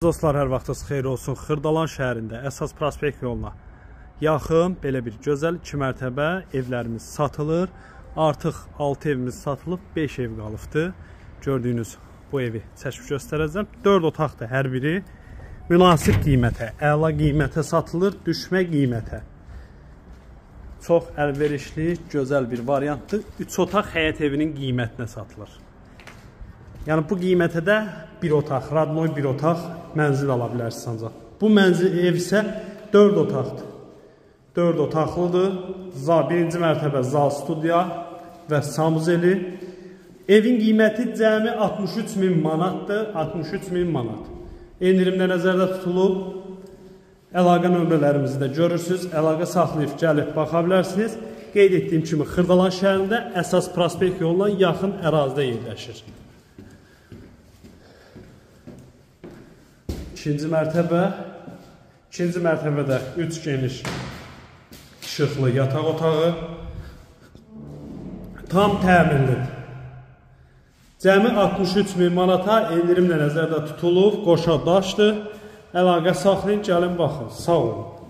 Dostlar, hər vaxtınız xeyir olsun. Xırdalan şəhərində əsas prospekt yoluna yaxın belə bir gözəl 2 mərtəbə evlərimiz satılır. Artıq 6 evimiz satılıb, 5 ev qalıbdır. Gördüyünüz bu evi çəkib göstərəcəm. 4 otaqdır hər biri. Münasib qiymətə, əla qiymətə satılır, düşmə qiymətə. Çox əlverişli, gözəl bir variantdır. 3 otaq həyət evinin qiymətinə satılır. Yəni bu qiymətə də bir otaq, radnoy bir otaq mənzil ala bilərsiniz ancaq. Bu mənzil ev isə 4 otaqdır. 4 otaqlıdır. Birinci mərtəbə zal studiya və sanuzeli. Evin qiyməti cəmi 63.000 manatdır. 63.000 manat. Endirimdə nəzərdə tutulub. Əlaqə nömrələrimizi də görürsünüz. Əlaqə saxlayıb gəlib baxa bilərsiniz. Qeyd etdiyim kimi Xırdalan şəhərində əsas prospekt yoluna yaxın ərazidə yerləşir. İkinci mərtəbədə 3 geniş işıqlı yataq otağı, tam təmirlidir. Cəmi 63.000 manata endirimlə nəzərdə tutulub, qoşa daşdır. Əlaqə saxlayın, gəlin baxın. Sağ olun.